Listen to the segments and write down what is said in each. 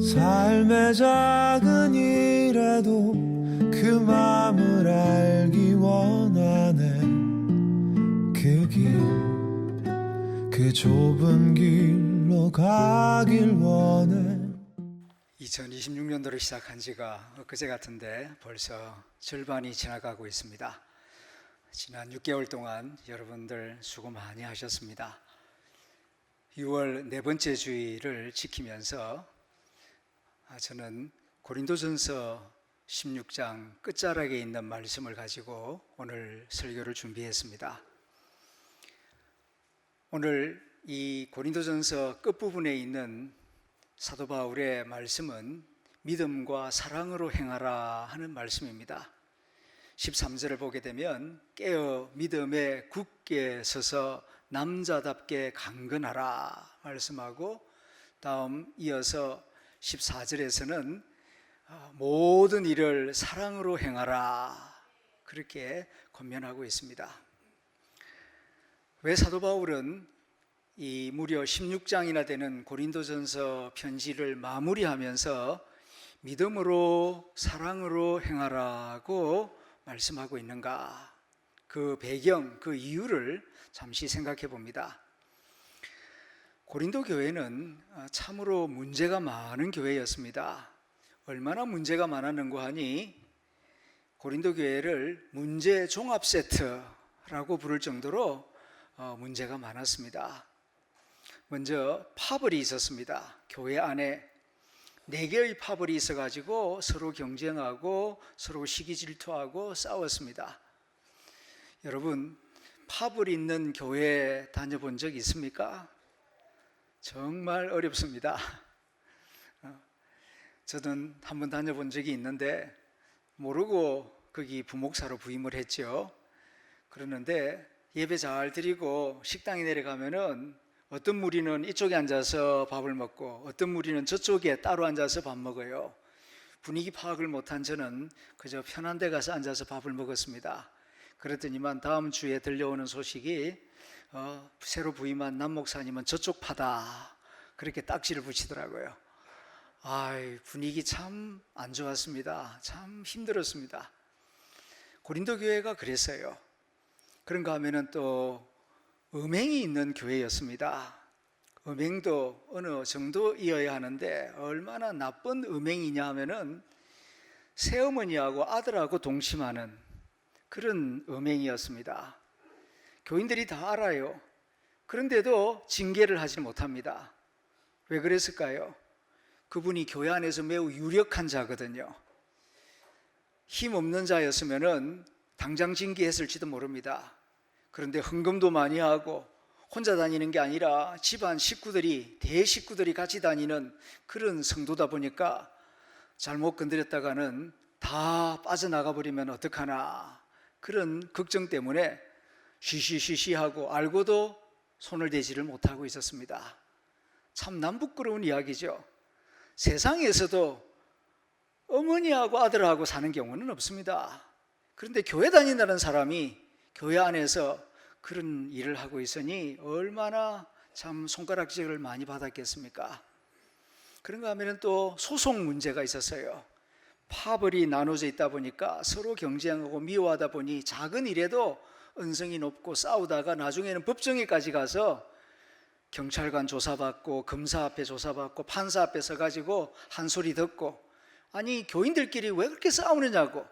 삶의 작은 일에도 그 맘을 알기 원하네. 그 좁은 길로 가길 원해. 2026년도를 시작한 지가 엊그제 같은데 벌써 절반이 지나가고 있습니다. 지난 6개월 동안 여러분들 수고 많이 하셨습니다. 6월 네 번째 주일을 지키면서 저는 고린도전서 16장 끝자락에 있는 말씀을 가지고 오늘 설교를 준비했습니다. 오늘 이 고린도전서 끝부분에 있는 사도 바울의 말씀은 믿음과 사랑으로 행하라 하는 말씀입니다. 13절을 보게 되면 깨어 믿음에 굳게 서서 남자답게 강건하라 말씀하고, 다음 이어서 14절에서는 모든 일을 사랑으로 행하라 그렇게 권면하고 있습니다. 왜 사도 바울은 이 무려 16장이나 되는 고린도전서 편지를 마무리하면서 믿음으로 사랑으로 행하라고 말씀하고 있는가? 그 배경, 그 이유를 잠시 생각해 봅니다. 고린도 교회는 참으로 문제가 많은 교회였습니다. 얼마나 문제가 많았는고 하니 고린도 교회를 문제 종합 세트라고 부를 정도로 문제가 많았습니다. 먼저 파벌이 있었습니다. 교회 안에 4개의 파벌이 있어가지고 서로 경쟁하고 서로 시기 질투하고 싸웠습니다. 여러분, 파벌 있는 교회 다녀본 적 있습니까? 정말 어렵습니다. 저는 한번 다녀본 적이 있는데 모르고 거기 부목사로 부임을 했죠. 그러는데 예배 잘 드리고 식당에 내려가면은 어떤 무리는 이쪽에 앉아서 밥을 먹고 어떤 무리는 저쪽에 따로 앉아서 밥 먹어요. 분위기 파악을 못한 저는 그저 편한 데 가서 앉아서 밥을 먹었습니다. 그랬더니만 다음 주에 들려오는 소식이 새로 부임한 남 목사님은 저쪽 파다 그렇게 딱지를 붙이더라고요. 분위기 참 안 좋았습니다. 참 힘들었습니다. 고린도 교회가 그랬어요. 그런가 하면은 또 음행이 있는 교회였습니다. 음행도 어느 정도이어야 하는데 얼마나 나쁜 음행이냐 하면은 새어머니하고 아들하고 동침하는 그런 음행이었습니다. 교인들이 다 알아요. 그런데도 징계를 하지 못합니다. 왜 그랬을까요? 그분이 교회 안에서 매우 유력한 자거든요. 힘없는 자였으면은 당장 징계했을지도 모릅니다. 그런데 헌금도 많이 하고 혼자 다니는 게 아니라 집안 식구들이, 대식구들이 같이 다니는 그런 성도다 보니까 잘못 건드렸다가는 다 빠져나가 버리면 어떡하나 그런 걱정 때문에 쉬쉬쉬쉬하고 알고도 손을 대지를 못하고 있었습니다. 참 남부끄러운 이야기죠. 세상에서도 어머니하고 아들하고 사는 경우는 없습니다. 그런데 교회 다닌다는 사람이 교회 안에서 그런 일을 하고 있으니 얼마나 참 손가락질을 많이 받았겠습니까? 그런가 하면 또 소송 문제가 있었어요. 파벌이 나눠져 있다 보니까 서로 경쟁하고 미워하다 보니 작은 일에도 언성이 높고 싸우다가 나중에는 법정에까지 가서 경찰관 조사받고 검사 앞에 조사받고 판사 앞에 서가지고 한 소리 듣고, 아니 교인들끼리 왜 그렇게 싸우느냐고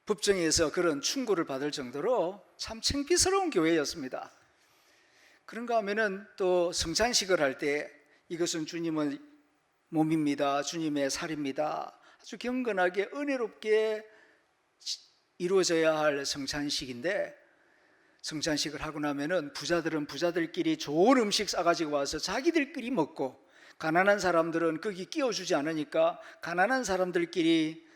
법정에서 그런 충고를 받을 정도로 참 창피스러운 교회였습니다. 그런가 하면은 또 성찬식을 할 때 이것은 주님의 몸입니다, 주님의 살입니다, 아주 경건하게 은혜롭게 이루어져야 할 성찬식인데, 성찬식을 하고 나면은 부자들은 부자들끼리 좋은 음식 싸가지고 와서 자기들끼리 먹고, 가난한 사람들은 거기 끼워주지 않으니까 가난한 사람들끼리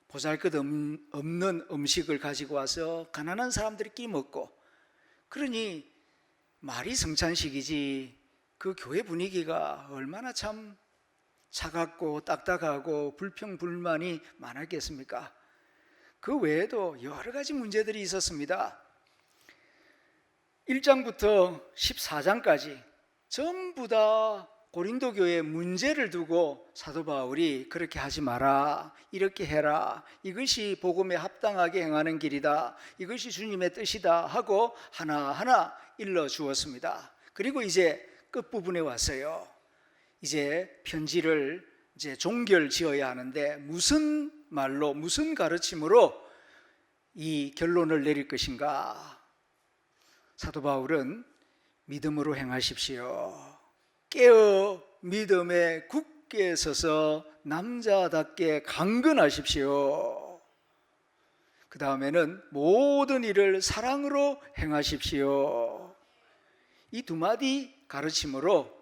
보잘것없는 음식을 가지고 와서 가난한 사람들끼리 먹고, 그러니 말이 성찬식이지 그 교회 분위기가 얼마나 참 차갑고 딱딱하고 불평불만이 많았겠습니까? 그 외에도 여러 가지 문제들이 있었습니다. 1장부터 14장까지 전부 다 고린도 교회의 문제를 두고 사도 바울이 그렇게 하지 마라, 이렇게 해라, 이것이 복음에 합당하게 행하는 길이다, 이것이 주님의 뜻이다 하고 하나하나 일러 주었습니다. 그리고 이제 끝부분에 왔어요. 이제 편지를 이제 종결 지어야 하는데 무슨 말로, 무슨 가르침으로 이 결론을 내릴 것인가? 사도 바울은 믿음으로 행하십시오. 깨어 믿음에 굳게 서서 남자답게 강건하십시오. 그 다음에는 모든 일을 사랑으로 행하십시오. 이 두 마디 가르침으로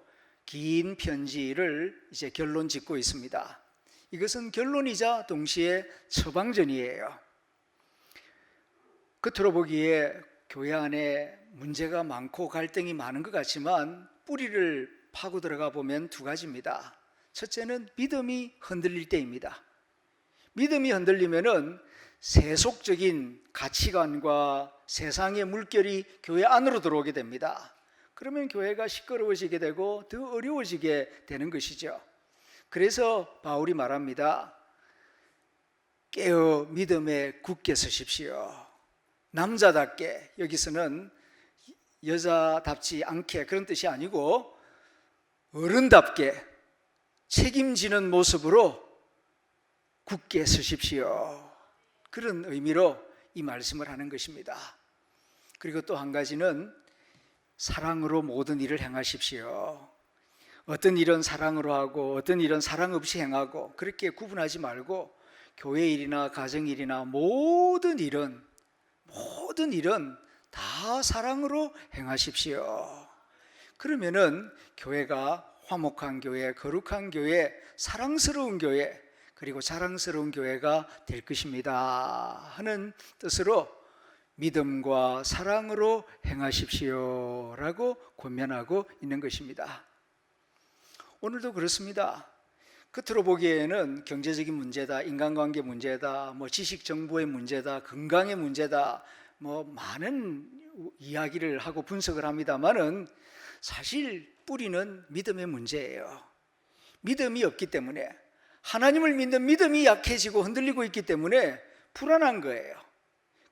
긴 편지를 이제 결론 짓고 있습니다. 이것은 결론이자 동시에 처방전이에요. 겉으로 보기에 교회 안에 문제가 많고 갈등이 많은 것 같지만 뿌리를 파고 들어가 보면 두 가지입니다. 첫째는 믿음이 흔들릴 때입니다. 믿음이 흔들리면은 세속적인 가치관과 세상의 물결이 교회 안으로 들어오게 됩니다. 그러면 교회가 시끄러워지게 되고 더 어려워지게 되는 것이죠. 그래서 바울이 말합니다. 깨어 믿음에 굳게 서십시오. 남자답게, 여기서는 여자답지 않게 그런 뜻이 아니고 어른답게 책임지는 모습으로 굳게 서십시오. 그런 의미로 이 말씀을 하는 것입니다. 그리고 또 한 가지는 사랑으로 모든 일을 행하십시오. 어떤 일은 사랑으로 하고 어떤 일은 사랑 없이 행하고 그렇게 구분하지 말고 교회 일이나 가정 일이나 모든 일은 다 사랑으로 행하십시오. 그러면은 교회가 화목한 교회, 거룩한 교회, 사랑스러운 교회, 그리고 자랑스러운 교회가 될 것입니다 하는 뜻으로 믿음과 사랑으로 행하십시오 라고 권면하고 있는 것입니다. 오늘도 그렇습니다. 겉으로 보기에는 경제적인 문제다, 인간관계 문제다, 지식 정보의 문제다, 건강의 문제다, 많은 이야기를 하고 분석을 합니다만은 사실 뿌리는 믿음의 문제예요. 믿음이 없기 때문에, 하나님을 믿는 믿음이 약해지고 흔들리고 있기 때문에 불안한 거예요.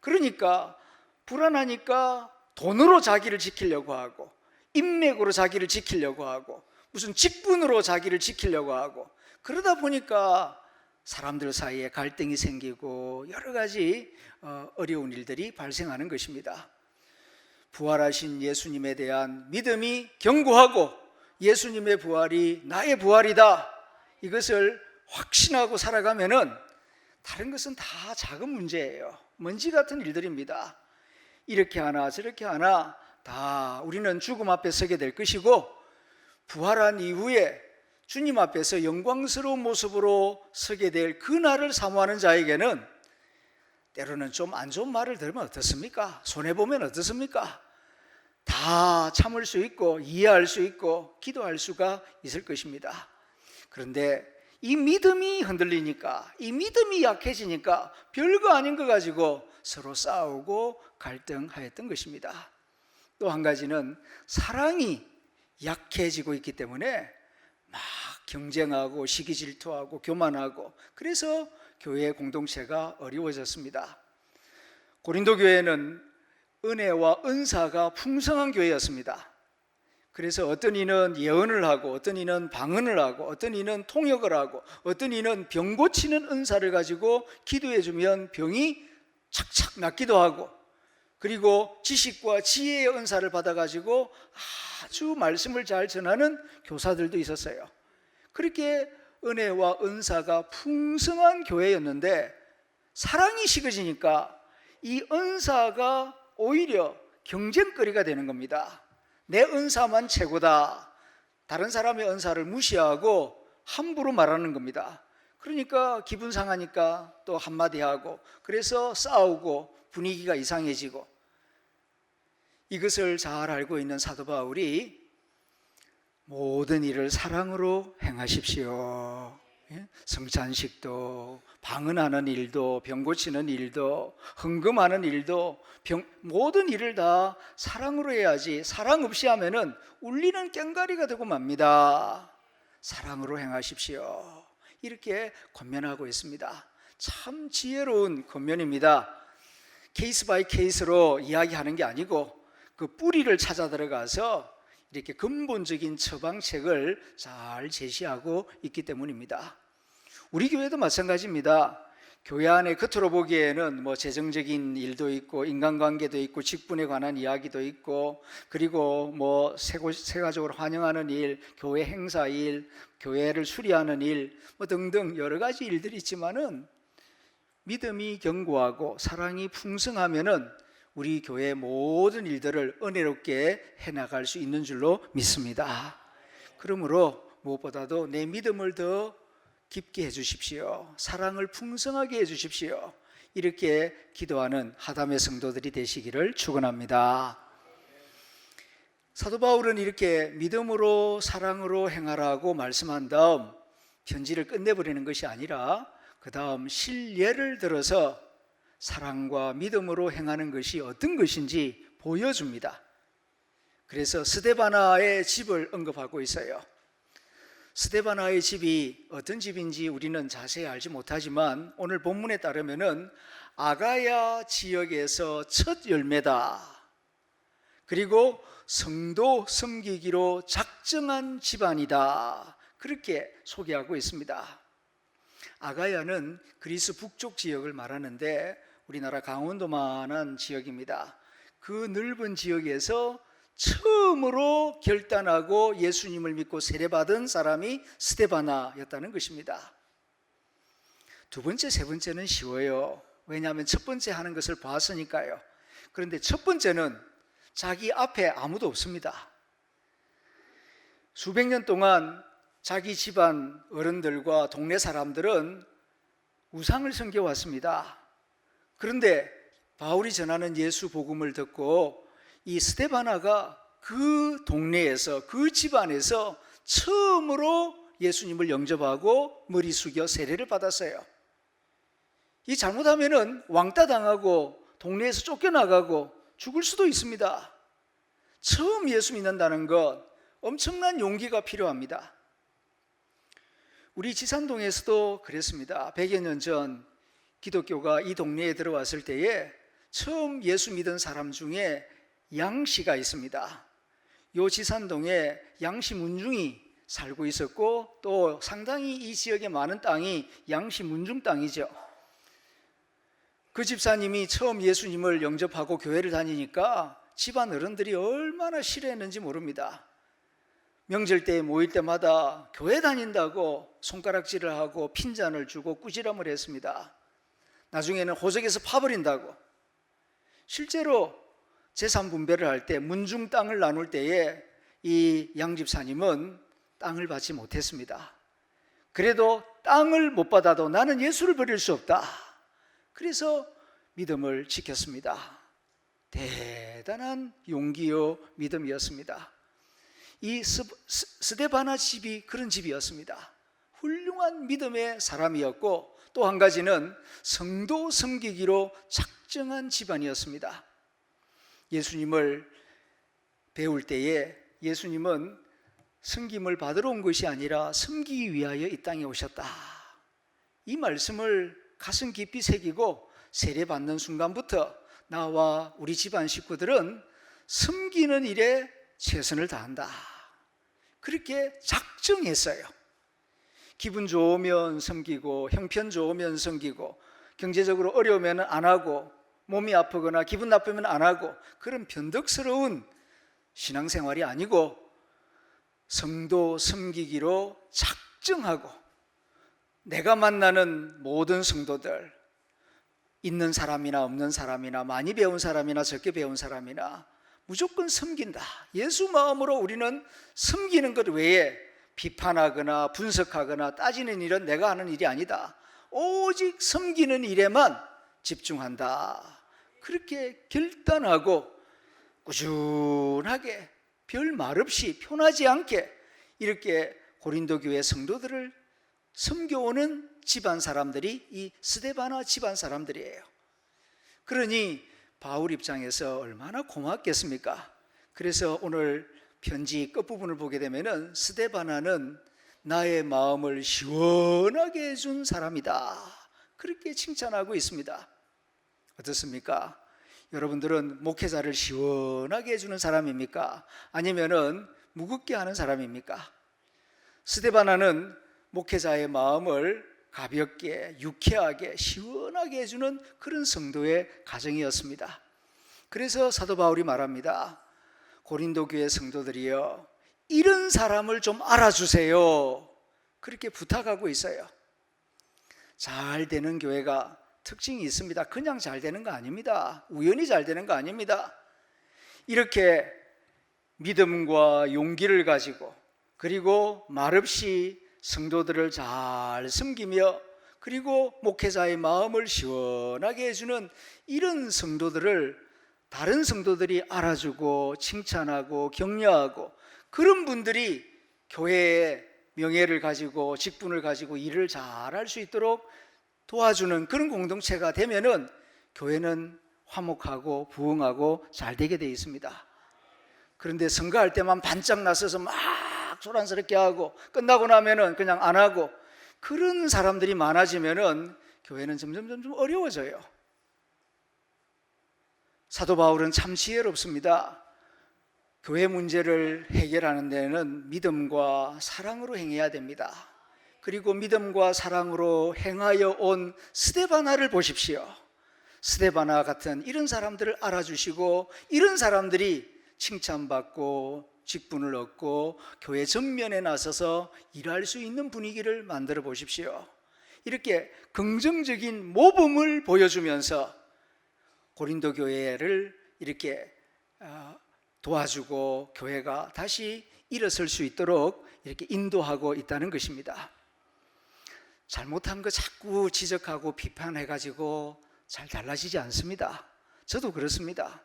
그러니까 불안하니까 돈으로 자기를 지키려고 하고, 인맥으로 자기를 지키려고 하고, 무슨 직분으로 자기를 지키려고 하고, 그러다 보니까 사람들 사이에 갈등이 생기고 여러 가지 어려운 일들이 발생하는 것입니다. 부활하신 예수님에 대한 믿음이 견고하고 예수님의 부활이 나의 부활이다, 이것을 확신하고 살아가면은 다른 것은 다 작은 문제예요. 먼지 같은 일들입니다. 이렇게 하나 저렇게 하나 다 우리는 죽음 앞에 서게 될 것이고, 부활한 이후에 주님 앞에서 영광스러운 모습으로 서게 될 그날을 사모하는 자에게는 때로는 좀 안 좋은 말을 들으면 어떻습니까? 손해보면 어떻습니까? 다 참을 수 있고 이해할 수 있고 기도할 수가 있을 것입니다. 그런데 이 믿음이 흔들리니까, 이 믿음이 약해지니까 별거 아닌 거 가지고 서로 싸우고 갈등하였던 것입니다. 또 한 가지는 사랑이 약해지고 있기 때문에 막 경쟁하고 시기 질투하고 교만하고, 그래서 교회 공동체가 어려워졌습니다. 고린도 교회는 은혜와 은사가 풍성한 교회였습니다. 그래서 어떤 이는 예언을 하고, 어떤 이는 방언을 하고, 어떤 이는 통역을 하고, 어떤 이는 병 고치는 은사를 가지고 기도해 주면 병이 착착 낫기도 하고, 그리고 지식과 지혜의 은사를 받아가지고 아주 말씀을 잘 전하는 교사들도 있었어요. 그렇게 은혜와 은사가 풍성한 교회였는데 사랑이 식어지니까 이 은사가 오히려 경쟁거리가 되는 겁니다. 내 은사만 최고다, 다른 사람의 은사를 무시하고 함부로 말하는 겁니다. 그러니까 기분 상하니까 또 한마디 하고, 그래서 싸우고 분위기가 이상해지고, 이것을 잘 알고 있는 사도 바울이 모든 일을 사랑으로 행하십시오, 성찬식도, 방언하는 일도, 병 고치는 일도, 헌금하는 일도, 모든 일을 다 사랑으로 해야지 사랑 없이 하면은 울리는 꽹과리가 되고 맙니다. 사랑으로 행하십시오. 이렇게 권면하고 있습니다. 참 지혜로운 권면입니다. 케이스 바이 케이스로 이야기하는 게 아니고 그 뿌리를 찾아 들어가서 이렇게 근본적인 처방책을 잘 제시하고 있기 때문입니다. 우리 교회도 마찬가지입니다. 교회 안에 겉으로 보기에는 뭐 재정적인 일도 있고 인간관계도 있고 직분에 관한 이야기도 있고 그리고 뭐 세가족을 환영하는 일, 교회 행사 일, 교회를 수리하는 일 뭐 등등 여러 가지 일들이 있지만은 믿음이 견고하고 사랑이 풍성하면은 우리 교회의 모든 일들을 은혜롭게 해나갈 수 있는 줄로 믿습니다. 그러므로 무엇보다도 내 믿음을 더 깊게 해주십시오. 사랑을 풍성하게 해주십시오. 이렇게 기도하는 하담의 성도들이 되시기를 축원합니다. 사도 바울은 이렇게 믿음으로 사랑으로 행하라고 말씀한 다음 편지를 끝내버리는 것이 아니라 그 다음 실례를 들어서 사랑과 믿음으로 행하는 것이 어떤 것인지 보여줍니다. 그래서 스데바나의 집을 언급하고 있어요. 스데바나의 집이 어떤 집인지 우리는 자세히 알지 못하지만 오늘 본문에 따르면은 아가야 지역에서 첫 열매다. 그리고 성도 섬기기로 작정한 집안이다. 그렇게 소개하고 있습니다. 아가야는 그리스 북쪽 지역을 말하는데 우리나라 강원도만한 지역입니다. 그 넓은 지역에서 처음으로 결단하고 예수님을 믿고 세례받은 사람이 스데바나였다는 것입니다. 두 번째, 세 번째는 쉬워요. 왜냐하면 첫 번째 하는 것을 봤으니까요. 그런데 첫 번째는 자기 앞에 아무도 없습니다. 수백 년 동안 자기 집안 어른들과 동네 사람들은 우상을 섬겨왔습니다. 그런데 바울이 전하는 예수 복음을 듣고 이 스데바나가 그 동네에서 그 집안에서 처음으로 예수님을 영접하고 머리 숙여 세례를 받았어요. 이 잘못하면은 왕따 당하고 동네에서 쫓겨나가고 죽을 수도 있습니다. 처음 예수 믿는다는 것 엄청난 용기가 필요합니다. 우리 지산동에서도 그랬습니다. 100여 년 전 기독교가 이 동네에 들어왔을 때에 처음 예수 믿은 사람 중에 양씨가 있습니다. 요 지산동에 양씨 문중이 살고 있었고 또 상당히 이 지역에 많은 땅이 양씨 문중 땅이죠. 그 집사님이 처음 예수님을 영접하고 교회를 다니니까 집안 어른들이 얼마나 싫어했는지 모릅니다. 명절 때 모일 때마다 교회 다닌다고 손가락질을 하고 핀잔을 주고 꾸지람을 했습니다. 나중에는 호적에서 파버린다고. 실제로 재산 분배를 할 때 문중 땅을 나눌 때에 이 양집사님은 땅을 받지 못했습니다. 그래도 땅을 못 받아도 나는 예수를 버릴 수 없다. 그래서 믿음을 지켰습니다. 대단한 용기요 믿음이었습니다. 이 스데바나 집이 그런 집이었습니다. 훌륭한 믿음의 사람이었고 또 한 가지는 성도 섬기기로 작정한 집안이었습니다. 예수님을 배울 때에 예수님은 섬김을 받으러 온 것이 아니라 섬기기 위하여 이 땅에 오셨다. 이 말씀을 가슴 깊이 새기고 세례받는 순간부터 나와 우리 집안 식구들은 섬기는 일에 최선을 다한다. 그렇게 작정했어요. 기분 좋으면 섬기고 형편 좋으면 섬기고 경제적으로 어려우면 안 하고 몸이 아프거나 기분 나쁘면 안 하고 그런 변덕스러운 신앙생활이 아니고 성도 섬기기로 작정하고 내가 만나는 모든 성도들 있는 사람이나 없는 사람이나 많이 배운 사람이나 적게 배운 사람이나 무조건 섬긴다. 예수 마음으로 우리는 섬기는 것 외에 비판하거나 분석하거나 따지는 일은 내가 하는 일이 아니다. 오직 섬기는 일에만 집중한다. 그렇게 결단하고 꾸준하게 별 말 없이 편하지 않게 이렇게 고린도 교회 성도들을 섬겨오는 집안 사람들이 이 스데바나 집안 사람들이에요. 그러니 바울 입장에서 얼마나 고맙겠습니까? 그래서 오늘 편지 끝부분을 보게 되면은 스데바나는 나의 마음을 시원하게 해준 사람이다, 그렇게 칭찬하고 있습니다. 어떻습니까? 여러분들은 목회자를 시원하게 해주는 사람입니까? 아니면은 무겁게 하는 사람입니까? 스데바나는 목회자의 마음을 가볍게, 유쾌하게, 시원하게 해주는 그런 성도의 가정이었습니다. 그래서 사도 바울이 말합니다. 고린도 교회 성도들이여, 이런 사람을 좀 알아주세요, 그렇게 부탁하고 있어요. 잘 되는 교회가 특징이 있습니다. 그냥 잘 되는 거 아닙니다. 우연히 잘 되는 거 아닙니다. 이렇게 믿음과 용기를 가지고, 그리고 말없이 성도들을 잘 섬기며, 그리고 목회자의 마음을 시원하게 해주는 이런 성도들을 다른 성도들이 알아주고 칭찬하고 격려하고, 그런 분들이 교회의 명예를 가지고 직분을 가지고 일을 잘할 수 있도록 도와주는 그런 공동체가 되면은 교회는 화목하고 부흥하고 잘 되게 되어 있습니다. 그런데 선거할 때만 반짝 나서서 막 소란스럽게 하고 끝나고 나면은 그냥 안 하고, 그런 사람들이 많아지면은 교회는 점점 어려워져요. 사도 바울은 참 지혜롭습니다. 교회 문제를 해결하는 데는 믿음과 사랑으로 행해야 됩니다. 그리고 믿음과 사랑으로 행하여 온 스데바나를 보십시오. 스데바나 같은 이런 사람들을 알아주시고, 이런 사람들이 칭찬받고 직분을 얻고 교회 전면에 나서서 일할 수 있는 분위기를 만들어 보십시오. 이렇게 긍정적인 모범을 보여주면서 고린도 교회를 이렇게 도와주고 교회가 다시 일어설 수 있도록 이렇게 인도하고 있다는 것입니다. 잘못한 거 자꾸 지적하고 비판해가지고 잘 달라지지 않습니다. 저도 그렇습니다.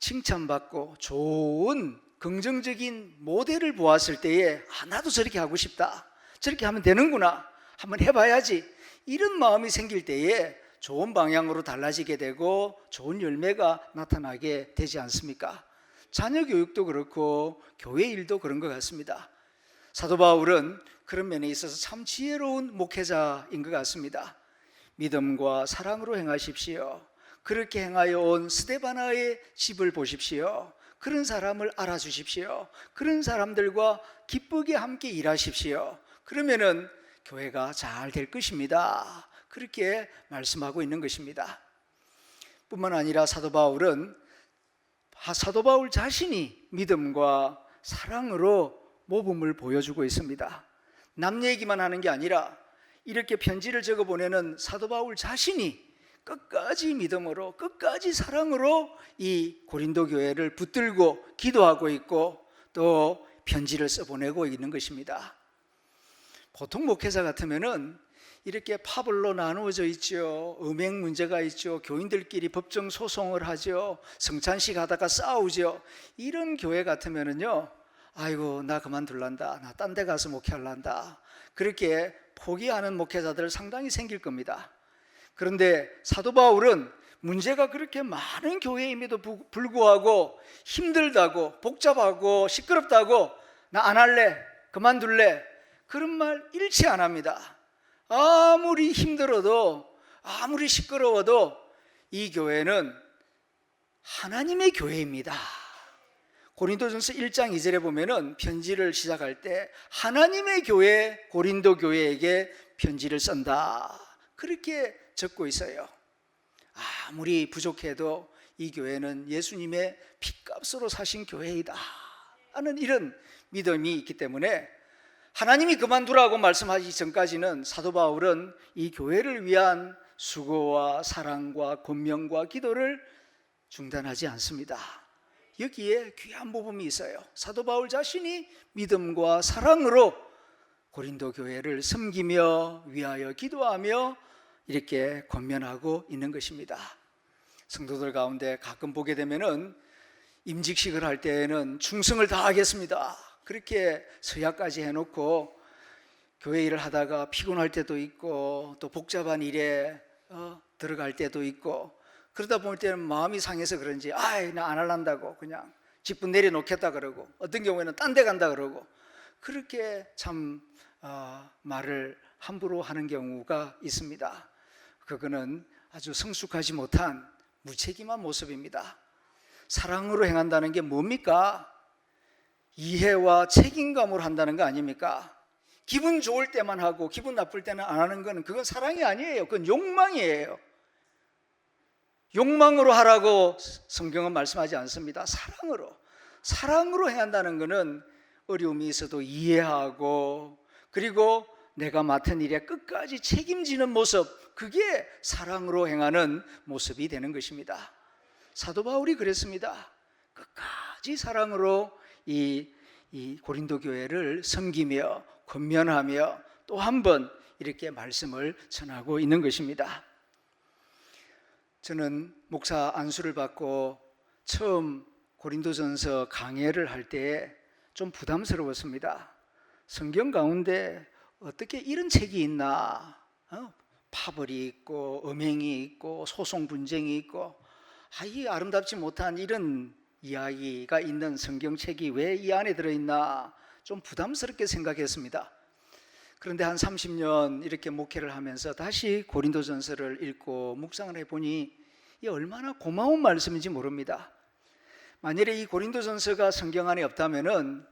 칭찬받고 좋은 긍정적인 모델을 보았을 때에 나도 저렇게 하고 싶다, 저렇게 하면 되는구나, 한번 해봐야지, 이런 마음이 생길 때에 좋은 방향으로 달라지게 되고 좋은 열매가 나타나게 되지 않습니까? 자녀 교육도 그렇고 교회 일도 그런 것 같습니다. 사도 바울은 그런 면에 있어서 참 지혜로운 목회자인 것 같습니다. 믿음과 사랑으로 행하십시오. 그렇게 행하여 온 스데바나의 집을 보십시오. 그런 사람을 알아주십시오. 그런 사람들과 기쁘게 함께 일하십시오. 그러면은 교회가 잘 될 것입니다. 그렇게 말씀하고 있는 것입니다. 뿐만 아니라 사도 바울 자신이 믿음과 사랑으로 모범을 보여주고 있습니다. 남 얘기만 하는 게 아니라 이렇게 편지를 적어 보내는 사도 바울 자신이 끝까지 믿음으로, 끝까지 사랑으로 이 고린도 교회를 붙들고 기도하고 있고 또 편지를 써보내고 있는 것입니다. 보통 목회자 같으면은 이렇게 파벌로 나누어져 있죠. 음행 문제가 있죠. 교인들끼리 법정 소송을 하죠. 성찬식 하다가 싸우죠. 이런 교회 같으면은요, 아이고 나 그만둘란다, 나 딴 데 가서 목회할란다, 그렇게 포기하는 목회자들 상당히 생길 겁니다. 그런데 사도 바울은 문제가 그렇게 많은 교회임에도 불구하고 힘들다고 복잡하고 시끄럽다고 나 안 할래, 그만둘래, 그런 말 일치 안 합니다. 아무리 힘들어도 아무리 시끄러워도 이 교회는 하나님의 교회입니다. 고린도전서 1장 2절에 보면은 편지를 시작할 때 하나님의 교회 고린도 교회에게 편지를 쓴다, 그렇게 적고 있어요. 아무리 부족해도 이 교회는 예수님의 핏값으로 사신 교회이다 하는 이런 믿음이 있기 때문에 하나님이 그만두라고 말씀하기 전까지는 사도 바울은 이 교회를 위한 수고와 사랑과 권면과 기도를 중단하지 않습니다. 여기에 귀한 모범이 있어요. 사도 바울 자신이 믿음과 사랑으로 고린도 교회를 섬기며 위하여 기도하며 이렇게 권면하고 있는 것입니다. 성도들 가운데 가끔 보게 되면은 임직식을 할 때에는 충성을 다하겠습니다, 그렇게 서약까지 해놓고 교회 일을 하다가 피곤할 때도 있고 또 복잡한 일에 들어갈 때도 있고 그러다 보일 때는 마음이 상해서 그런지 나 안 할란다고 그냥 직분 내려놓겠다 그러고 어떤 경우에는 딴 데 간다 그러고 그렇게 참 말을 함부로 하는 경우가 있습니다. 그거는 아주 성숙하지 못한 무책임한 모습입니다. 사랑으로 행한다는 게 뭡니까? 이해와 책임감으로 한다는 거 아닙니까? 기분 좋을 때만 하고 기분 나쁠 때는 안 하는 건 그건 사랑이 아니에요. 그건 욕망이에요. 욕망으로 하라고 성경은 말씀하지 않습니다. 사랑으로 행한다는 것은 어려움이 있어도 이해하고 그리고 내가 맡은 일에 끝까지 책임지는 모습, 그게 사랑으로 행하는 모습이 되는 것입니다. 사도 바울이 그랬습니다. 끝까지 사랑으로 이 고린도 교회를 섬기며 권면하며 또 한 번 이렇게 말씀을 전하고 있는 것입니다. 저는 목사 안수를 받고 처음 고린도전서 강해를 할 때 좀 부담스러웠습니다. 성경 가운데 어떻게 이런 책이 있나? 파벌이 있고 음행이 있고 소송 분쟁이 있고 이 아름답지 못한 이런 이야기가 있는 성경책이 왜 이 안에 들어있나? 좀 부담스럽게 생각했습니다. 그런데 한 30년 이렇게 목회를 하면서 다시 고린도전서를 읽고 묵상을 해보니 이 얼마나 고마운 말씀인지 모릅니다. 만일에 이 고린도전서가 성경 안에 없다면은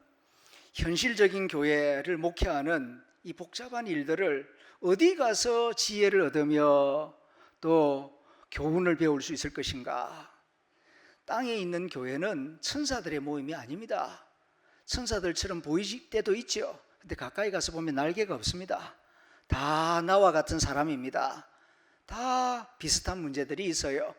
현실적인 교회를 목회하는 이 복잡한 일들을 어디 가서 지혜를 얻으며 또 교훈을 배울 수 있을 것인가? 땅에 있는 교회는 천사들의 모임이 아닙니다. 천사들처럼 보이실 때도 있죠. 근데 가까이 가서 보면 날개가 없습니다. 다 나와 같은 사람입니다. 다 비슷한 문제들이 있어요.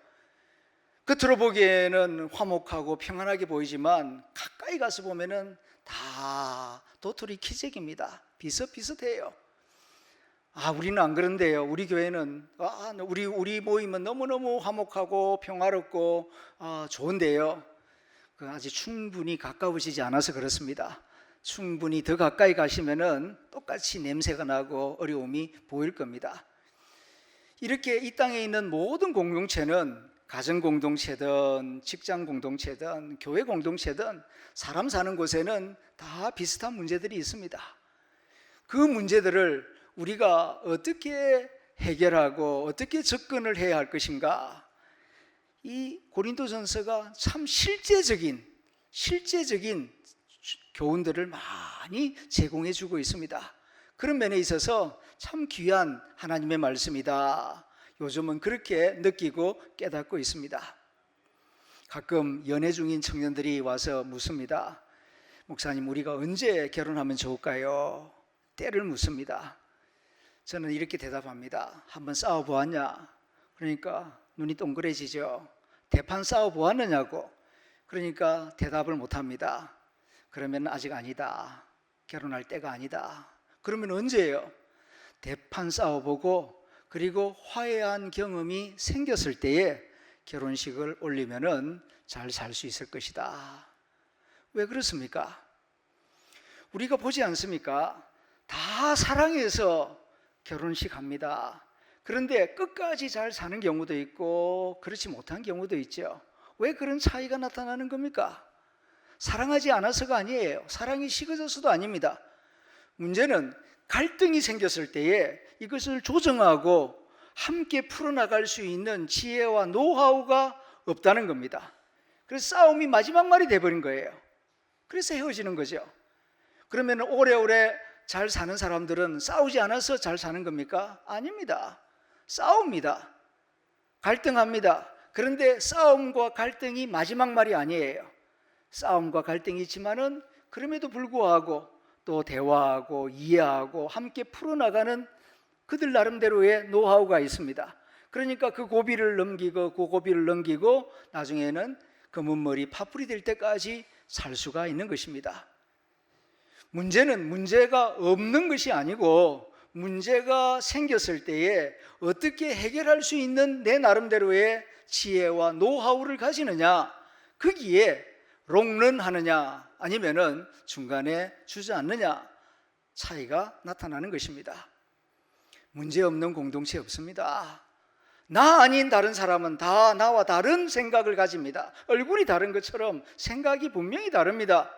겉으로 보기에는 화목하고 평안하게 보이지만 가까이 가서 보면은 다 도토리 키재기입니다. 비슷비슷해요. 우리는 안 그런데요. 우리 교회는 우리 모임은 너무너무 화목하고 평화롭고 좋은데요. 아직 충분히 가까우시지 않아서 그렇습니다. 충분히 더 가까이 가시면은 똑같이 냄새가 나고 어려움이 보일 겁니다. 이렇게 이 땅에 있는 모든 공동체는 가정 공동체든 직장 공동체든 교회 공동체든 사람 사는 곳에는 다 비슷한 문제들이 있습니다. 그 문제들을 우리가 어떻게 해결하고 어떻게 접근을 해야 할 것인가? 이 고린도전서가 참 실제적인 교훈들을 많이 제공해 주고 있습니다. 그런 면에 있어서 참 귀한 하나님의 말씀이다. 요즘은 그렇게 느끼고 깨닫고 있습니다. 가끔 연애 중인 청년들이 와서 묻습니다. 목사님, 우리가 언제 결혼하면 좋을까요? 때를 묻습니다. 저는 이렇게 대답합니다. 한번 싸워보았냐? 그러니까 눈이 동그래지죠. 대판 싸워보았느냐고. 그러니까 대답을 못합니다. 그러면 아직 아니다. 결혼할 때가 아니다. 그러면 언제예요? 대판 싸워보고 그리고 화해한 경험이 생겼을 때에 결혼식을 올리면은 잘 살 수 있을 것이다. 왜 그렇습니까? 우리가 보지 않습니까? 다 사랑해서 결혼식 합니다. 그런데 끝까지 잘 사는 경우도 있고 그렇지 못한 경우도 있죠. 왜 그런 차이가 나타나는 겁니까? 사랑하지 않아서가 아니에요. 사랑이 식어져서도 아닙니다. 문제는 갈등이 생겼을 때에 이것을 조정하고 함께 풀어나갈 수 있는 지혜와 노하우가 없다는 겁니다. 그래서 싸움이 마지막 말이 돼버린 거예요. 그래서 헤어지는 거죠. 그러면 오래오래 잘 사는 사람들은 싸우지 않아서 잘 사는 겁니까? 아닙니다. 싸웁니다. 갈등합니다. 그런데 싸움과 갈등이 마지막 말이 아니에요. 싸움과 갈등이 있지만은 그럼에도 불구하고 또 대화하고 이해하고 함께 풀어나가는 그들 나름대로의 노하우가 있습니다. 그러니까 그 고비를 넘기고 나중에는 검은 머리 파풀이 될 때까지 살 수가 있는 것입니다. 문제는 문제가 없는 것이 아니고 문제가 생겼을 때에 어떻게 해결할 수 있는 내 나름대로의 지혜와 노하우를 가지느냐, 거기에 롱런하느냐 아니면은 중간에 주저앉느냐, 차이가 나타나는 것입니다. 문제없는 공동체 없습니다. 나 아닌 다른 사람은 다 나와 다른 생각을 가집니다. 얼굴이 다른 것처럼 생각이 분명히 다릅니다.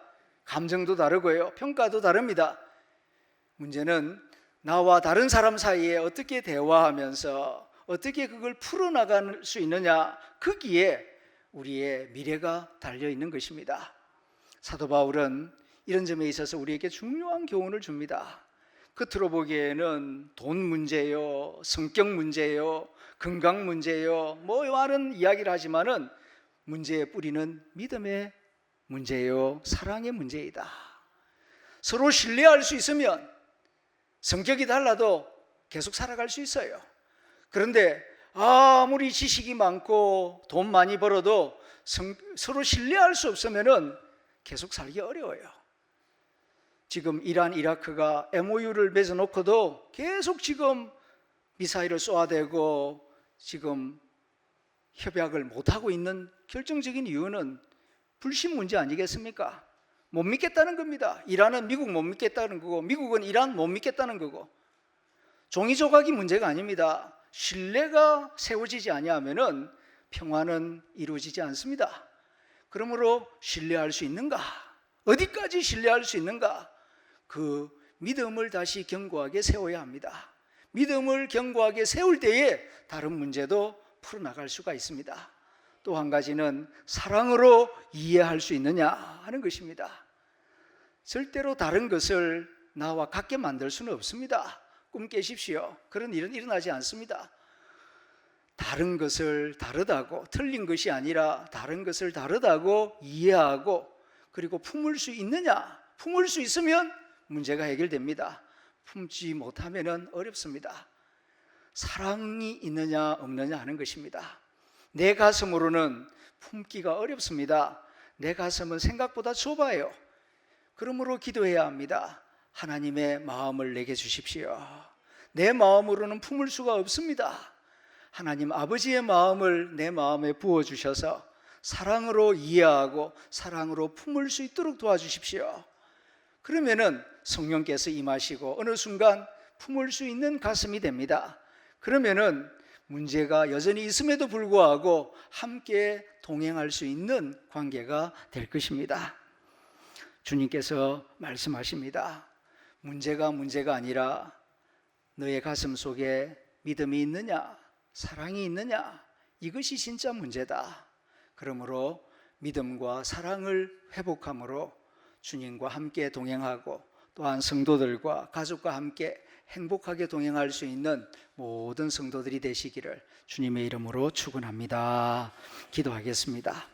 감정도 다르고요, 평가도 다릅니다. 문제는 나와 다른 사람 사이에 어떻게 대화하면서 어떻게 그걸 풀어나갈 수 있느냐, 거기에 우리의 미래가 달려있는 것입니다. 사도 바울은 이런 점에 있어서 우리에게 중요한 교훈을 줍니다. 겉으로 보기에는 돈 문제요, 성격 문제요, 건강 문제요, 뭐 많은 이야기를 하지만은 문제의 뿌리는 믿음의 문제요, 사랑의 문제이다. 서로 신뢰할 수 있으면 성격이 달라도 계속 살아갈 수 있어요. 그런데 아무리 지식이 많고 돈 많이 벌어도 서로 신뢰할 수 없으면은 계속 살기 어려워요. 지금 이란, 이라크가 MOU를 맺어놓고도 계속 지금 미사일을 쏘아대고 지금 협약을 못하고 있는 결정적인 이유는 불신 문제 아니겠습니까? 못 믿겠다는 겁니다. 이란은 미국 못 믿겠다는 거고, 미국은 이란 못 믿겠다는 거고. 종이 조각이 문제가 아닙니다. 신뢰가 세워지지 아니하면은 평화는 이루어지지 않습니다. 그러므로 신뢰할 수 있는가? 어디까지 신뢰할 수 있는가? 그 믿음을 다시 견고하게 세워야 합니다. 믿음을 견고하게 세울 때에 다른 문제도 풀어나갈 수가 있습니다. 또 한 가지는 사랑으로 이해할 수 있느냐 하는 것입니다. 절대로 다른 것을 나와 같게 만들 수는 없습니다. 꿈 깨십시오. 그런 일은 일어나지 않습니다. 다른 것을 다르다고, 틀린 것이 아니라 다른 것을 다르다고 이해하고, 그리고 품을 수 있느냐? 품을 수 있으면 문제가 해결됩니다. 품지 못하면 어렵습니다. 사랑이 있느냐 없느냐 하는 것입니다. 내 가슴으로는 품기가 어렵습니다. 내 가슴은 생각보다 좁아요. 그러므로 기도해야 합니다. 하나님의 마음을 내게 주십시오. 내 마음으로는 품을 수가 없습니다. 하나님 아버지의 마음을 내 마음에 부어주셔서 사랑으로 이해하고 사랑으로 품을 수 있도록 도와주십시오. 그러면은 성령께서 임하시고 어느 순간 품을 수 있는 가슴이 됩니다. 그러면은 문제가 여전히 있음에도 불구하고 함께 동행할 수 있는 관계가 될 것입니다. 주님께서 말씀하십니다. 문제가 아니라 너의 가슴 속에 믿음이 있느냐, 사랑이 있느냐, 이것이 진짜 문제다. 그러므로 믿음과 사랑을 회복함으로 주님과 함께 동행하고 또한 성도들과 가족과 함께 행복하게 동행할 수 있는 모든 성도들이 되시기를 주님의 이름으로 축원합니다. 기도하겠습니다.